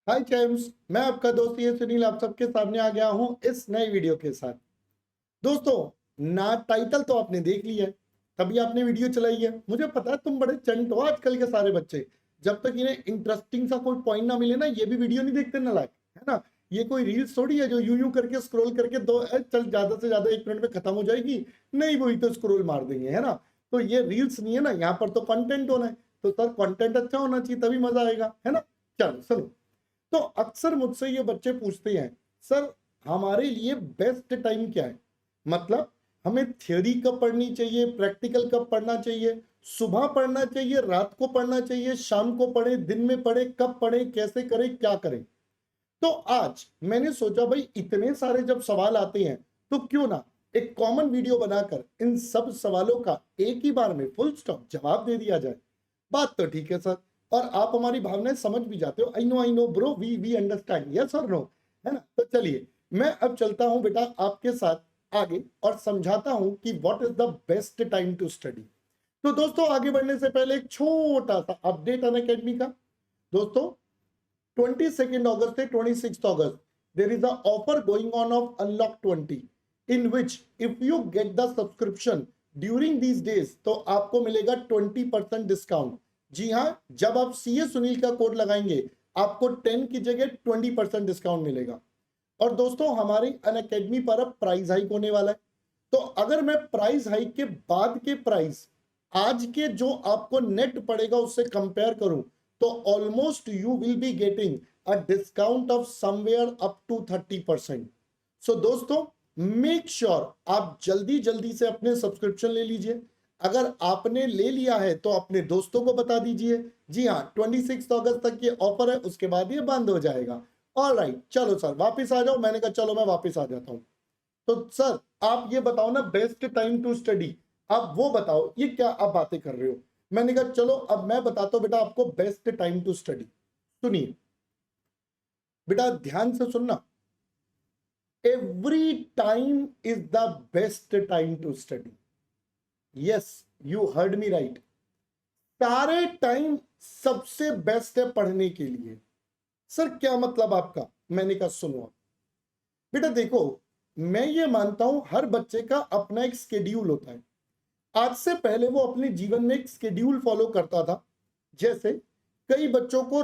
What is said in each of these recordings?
हाय चैम्स, मैं आपका दोस्त ये सुनील आप सबके सामने आ गया हूं इस नए वीडियो के साथ। दोस्तों, ना टाइटल तो आपने देख लिया है, तभी आपने वीडियो चलाई है। मुझे पता है तुम बड़े चंट हो आजकल के सारे बच्चे। जब तक इन्हें इंटरेस्टिंग सा कोई पॉइंट ना मिले ना, ये भी वीडियो नहीं देखते ना, लाइक है ना। ये कोई रील्स थोड़ी है जो यूं यूं करके स्क्रॉल करके चल ज्यादा से ज्यादा 1 मिनट में खत्म हो जाएगी। नहीं, वही तो स्क्रॉल मार देंगे, है ना। तो ये रील्स नहीं है ना, यहाँ पर तो कंटेंट होना है। तो सर कंटेंट अच्छा होना चाहिए, तभी मजा आएगा, है ना। चलो सुनो। तो अक्सर मुझसे ये बच्चे पूछते हैं, सर हमारे लिए बेस्ट टाइम क्या है। मतलब हमें थ्योरी कब पढ़नी चाहिए, प्रैक्टिकल कब पढ़ना चाहिए, सुबह पढ़ना चाहिए, रात को पढ़ना चाहिए, शाम को पढ़े, दिन में पढ़े, कब पढ़े, कैसे करें, क्या करें। तो आज मैंने सोचा भाई इतने सारे जब सवाल आते हैं तो क्यों ना एक कॉमन वीडियो बनाकर इन सब सवालों का एक ही बार में फुल स्टॉप जवाब दे दिया जाए। बात तो ठीक है सर, और आप हमारी भावनाएं समझ भी जाते हो। I know bro, we understand, yes और नो, है ना। तो चलिए मैं अब चलता हूं बेटा आपके साथ आगे और समझाता हूं कि what is the best time to study. तो दोस्तों, आगे बढ़ने से पहले एक छोटा सा अपडेट अनअकैडमी का। दोस्तों, 22nd August से 26th August, there is a offer going on of Unlock 20, in which if you get the subscription during these days, तो आपको मिलेगा 20% डिस्काउंट। जी हाँ, जब आप सीए सुनील का कोड लगाएंगे आपको 10 की जगह 20% डिस्काउंट मिलेगा। और दोस्तों, हमारी अनअकैडमी पर अब प्राइस हाइक होने वाला है। तो अगर मैं प्राइस हाइक के बाद के प्राइस आज के जो आपको नेट पड़ेगा उससे कंपेयर करूं, तो almost you will be getting a discount of somewhere up to 30%। So दोस्तों, मेक श्योर आप जल्दी जल्दी से अपने सब्सक्रिप्शन ले लीजिए। अगर आपने ले लिया है तो अपने दोस्तों को बता दीजिए। जी हाँ, 26 अगस्त तक ये ऑफर है, उसके बाद ये बंद हो जाएगा। ऑलराइट, चलो सर वापस आ जाओ। मैंने कहा चलो मैं वापस आ जाता हूं। तो सर आप ये बताओ ना, बेस्ट टाइम टू स्टडी, आप वो बताओ, ये क्या आप बातें कर रहे हो। मैंने कहा चलो अब मैं बताता हूं बेटा आपको बेस्ट टाइम टू स्टडी। सुनिए बेटा, ध्यान से सुनना। Every time is the best time to study. Yes, you heard me right. सारे टाइम सबसे बेस्ट है पढ़ने के लिए। सर क्या मतलब आपका। मैंने कहा सुनो बेटा, देखो मैं ये मानता हूं हर बच्चे का अपना एक स्केड्यूल होता है। आज से पहले वो अपने जीवन में एक स्केड्यूल फॉलो करता था। जैसे कई बच्चों को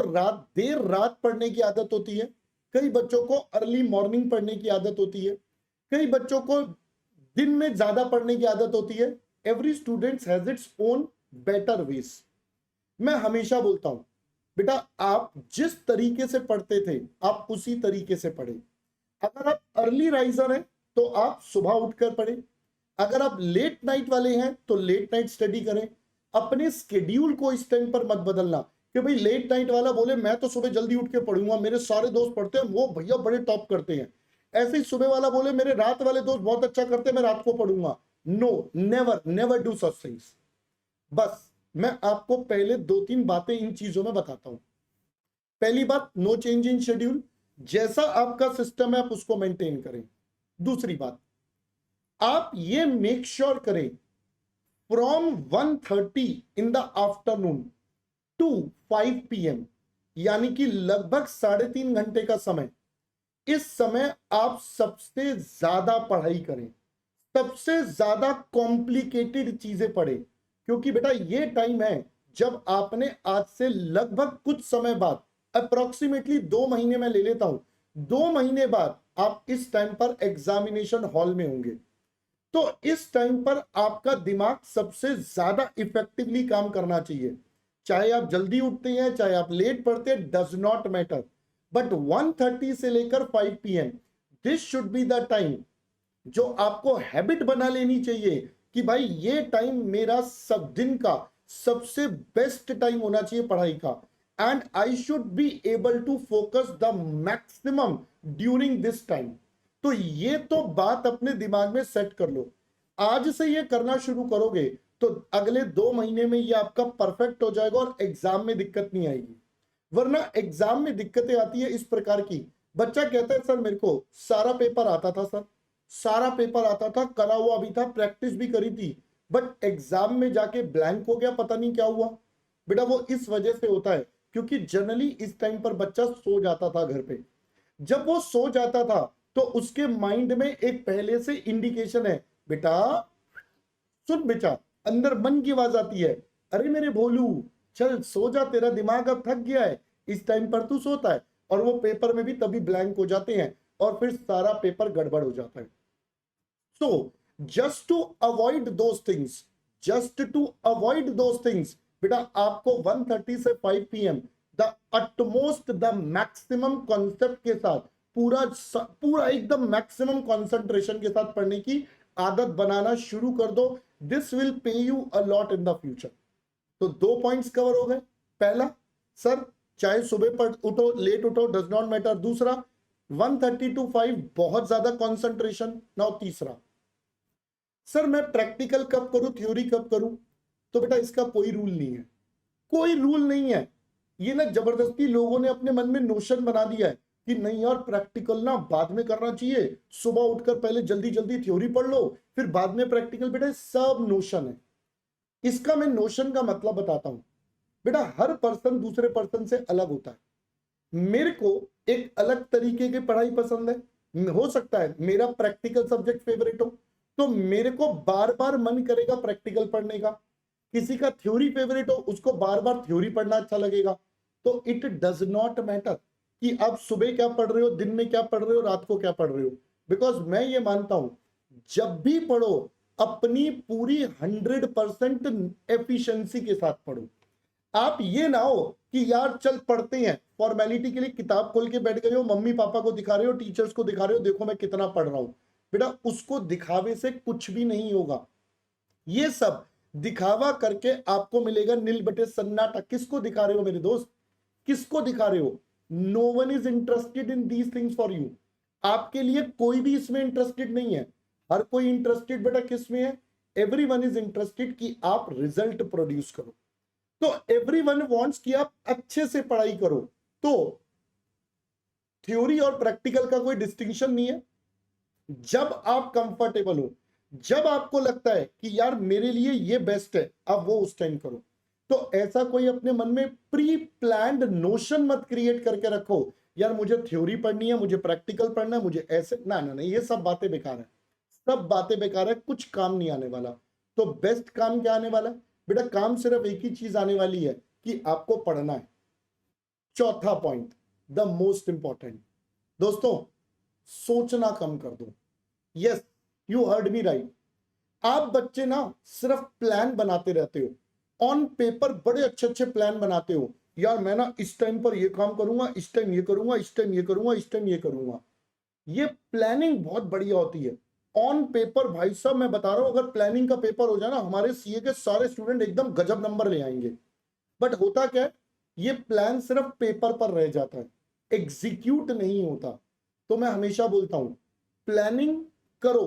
देर रात पढ़ने की आदत होती है, कई बच्चों को अर्ली मॉर्निंग पढ़ने की आदत होती है, कई बच्चों को दिन में ज्यादा पढ़ने की आदत होती है। Every student has its own better ways. मैं हमेशा बोलता हूं बेटा, आप जिस तरीके से पढ़ते थे आप उसी तरीके से पढ़े। अगर आप अर्ली राइजर हैं तो आप सुबह उठकर पढ़ें। अगर आप लेट नाइट वाले हैं तो लेट नाइट स्टडी करें। अपने स्केड्यूल को इस टाइम पर मत बदलना कि भाई लेट नाइट वाला बोले मैं तो सुबह जल्दी उठ के पढ़ूंगा, मेरे सारे दोस्त पढ़ते हैं, वो भैया बड़े टॉप करते हैं। ऐसे ही सुबह वाला बोले मेरे रात वाले दोस्त बहुत अच्छा करते हैं, मैं रात को पढ़ूंगा। No, never never do such things. बस मैं आपको पहले 2-3 बातें इन चीजों में बताता हूं। पहली बात, नो चेंज इन शेड्यूल। जैसा आपका सिस्टम है आप उसको मेंटेन करें। दूसरी बात, आप ये मेक श्योर करें from 1:30 in the afternoon to 5 PM, यानी कि लगभग 3.5 घंटे का समय, इस समय आप सबसे ज्यादा पढ़ाई करें, सबसे ज्यादा कॉम्प्लिकेटेड चीजें पढ़ें। क्योंकि बेटा ये टाइम है जब आपने आज से लगभग कुछ समय बाद, अप्रोक्सीमेटली 2 महीने में ले लेता हूं, 2 महीने बाद आप इस टाइम पर एग्जामिनेशन हॉल में होंगे। तो इस टाइम पर आपका दिमाग सबसे ज्यादा इफेक्टिवली काम करना चाहिए। चाहे आप जल्दी उठते हैं, चाहे आप लेट पढ़ते हैं, डज नॉट मैटर। बट 1:30 से लेकर 5 PM, this should be the time जो आपको हैबिट बना लेनी चाहिए कि भाई ये टाइम मेरा सब दिन का सबसे बेस्ट टाइम होना चाहिए पढ़ाई का। And I should be able to focus the maximum during this time. तो ये तो बात अपने दिमाग में सेट कर लो। आज से ये करना शुरू करोगे तो अगले 2 महीने में ये आपका परफेक्ट हो जाएगा और एग्जाम में दिक्कत नहीं आएगी। वरना एग्जाम में दिक्कतें आती है इस प्रकार की, बच्चा कहता है सर मेरे को सारा पेपर आता था, सर सारा पेपर आता था, करा हुआ भी था, प्रैक्टिस भी करी थी, बट एग्जाम में जाके ब्लैंक हो गया, पता नहीं क्या हुआ। बेटा वो इस वजह से होता है क्योंकि जनरली इस टाइम पर बच्चा सो जाता था घर पे। जब वो सो जाता था तो उसके माइंड में एक पहले से इंडिकेशन है, बेटा सुन बेटा, अंदर मन की आवाज आती है, अरे मेरे भोलू चल सो जा, तेरा दिमाग अब थक गया है, इस टाइम पर तू सोता है। और वो पेपर में भी तभी ब्लैंक हो जाते हैं और फिर सारा पेपर गड़बड़ हो जाता है। So, just to avoid those things, बेटा आपको 1:30 से 5 PM the utmost the maximum concept के साथ पूरा एकदम मैक्सिमम कॉन्सेंट्रेशन के साथ पढ़ने की आदत बनाना शुरू कर दो। This will pay you a lot in the future. तो 2 पॉइंट्स कवर हो गए। पहला, सर चाहे सुबह पढ़ उठो लेट उठो डज नॉट मैटर। दूसरा, 1:30 to 5 बहुत ज्यादा कॉन्सेंट्रेशन। नाउ तीसरा, सर मैं प्रैक्टिकल कब करूं थ्योरी कब करूं? तो बेटा इसका कोई रूल नहीं है, कोई रूल नहीं है। ये ना जबरदस्ती लोगों ने अपने मन में नोशन बना दिया है कि नहीं यार प्रैक्टिकल ना बाद में करना चाहिए, सुबह उठकर पहले जल्दी जल्दी थ्योरी पढ़ लो फिर बाद में प्रैक्टिकल। बेटा सब नोशन है। इसका मैं नोशन का मतलब बताता हूं। बेटा हर पर्सन दूसरे पर्सन से अलग होता है। मेरे को एक अलग तरीके की पढ़ाई पसंद है। हो सकता है मेरा प्रैक्टिकल सब्जेक्ट फेवरेट हो तो मेरे को बार बार मन करेगा प्रैक्टिकल पढ़ने का। किसी का थ्योरी फेवरेट हो उसको बार बार थ्योरी पढ़ना अच्छा लगेगा। तो इट डज नॉट मैटर कि आप सुबह क्या पढ़ रहे हो, दिन में क्या पढ़ रहे हो, रात को क्या पढ़ रहे हो। बिकॉज मैं ये मानता हूं जब भी पढ़ो अपनी पूरी 100% एफिशिएंसी के साथ पढ़ो। आप ये ना हो कि यार चल पढ़ते हैं, फॉर्मेलिटी के लिए किताब खोल के बैठ गए हो, मम्मी पापा को दिखा रहे हो, टीचर्स को दिखा रहे हो, देखो मैं कितना पढ़ रहा हूं। बेटा उसको दिखावे से कुछ भी नहीं होगा। ये सब दिखावा करके आपको मिलेगा नील बटे सन्नाटा। किसको दिखा रहे हो मेरे दोस्त, किसको दिखा रहे हो? No one is interested in these things for you. आपके लिए कोई भी इसमें इंटरेस्टेड नहीं है। हर कोई इंटरेस्टेड बेटा किसमें है? एवरीवन इज इंटरेस्टेड कि आप रिजल्ट प्रोड्यूस करो। तो एवरीवन वांट्स कि आप अच्छे से पढ़ाई करो। तो थ्योरी और प्रैक्टिकल का कोई डिस्टिंक्शन नहीं है। जब आप कंफर्टेबल हो, जब आपको लगता है कि यार मेरे लिए ये बेस्ट है, अब वो उस टाइम करो। तो ऐसा कोई अपने मन में प्री प्लान्ड नोशन मत क्रिएट करके रखो, यार मुझे थ्योरी पढ़नी है, मुझे प्रैक्टिकल पढ़ना है, मुझे ऐसे ना ना नहीं, ये सब बातें बेकार है, सब बातें बेकार है, कुछ काम नहीं आने वाला। तो बेस्ट काम क्या आने वाला है? बेटा काम सिर्फ एक ही चीज आने वाली है कि आपको पढ़ना है। चौथा पॉइंट, द मोस्ट इंपॉर्टेंट, दोस्तों सोचना कम कर दो। Yes, you heard me right. आप बच्चे ना सिर्फ प्लान बनाते रहते हो, ऑन पेपर बड़े अच्छे अच्छे प्लान बनाते हो, यार मैं ना इस टाइम पर ये काम करूंगा, इस टाइम ये करूंगा, इस टाइम ये करूंगा, इस टाइम ये करूंगा। ये प्लानिंग बहुत बढ़िया होती है ऑन पेपर। भाई साहब मैं बता रहा हूं, अगर प्लानिंग का पेपर हो जाए ना, हमारे सीए के सारे स्टूडेंट एकदम गजब नंबर ले आएंगे। बट होता क्या है, ये प्लान सिर्फ पेपर पर रह जाता है, एग्जीक्यूट नहीं होता। तो मैं हमेशा बोलता हूं प्लानिंग करो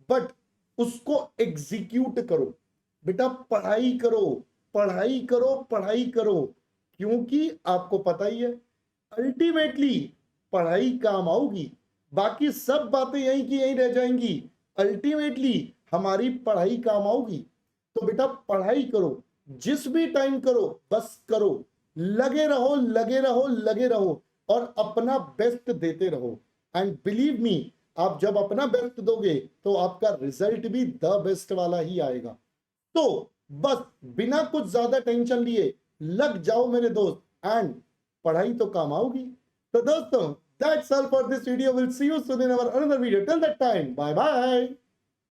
बट उसको एग्जीक्यूट करो। बेटा पढ़ाई करो, पढ़ाई करो, पढ़ाई करो, क्योंकि आपको पता ही है अल्टीमेटली पढ़ाई काम आऊगी, बाकी सब बातें यहीं की यहीं रह जाएंगी। अल्टीमेटली हमारी पढ़ाई काम आऊगी। तो बेटा पढ़ाई करो, जिस भी टाइम करो बस करो, लगे रहो लगे रहो लगे रहो और अपना बेस्ट देते रहो। एंड बिलीव मी, आप जब अपना बेस्ट दोगे तो आपका रिजल्ट भी द बेस्ट वाला ही आएगा। तो बस बिना कुछ ज्यादा टेंशन लिए लग जाओ मेरे दोस्त, एंड पढ़ाई तो काम आओगी। तो दोस्तों, that's all for this video. We'll see you soon in our another video. Till that time, bye bye.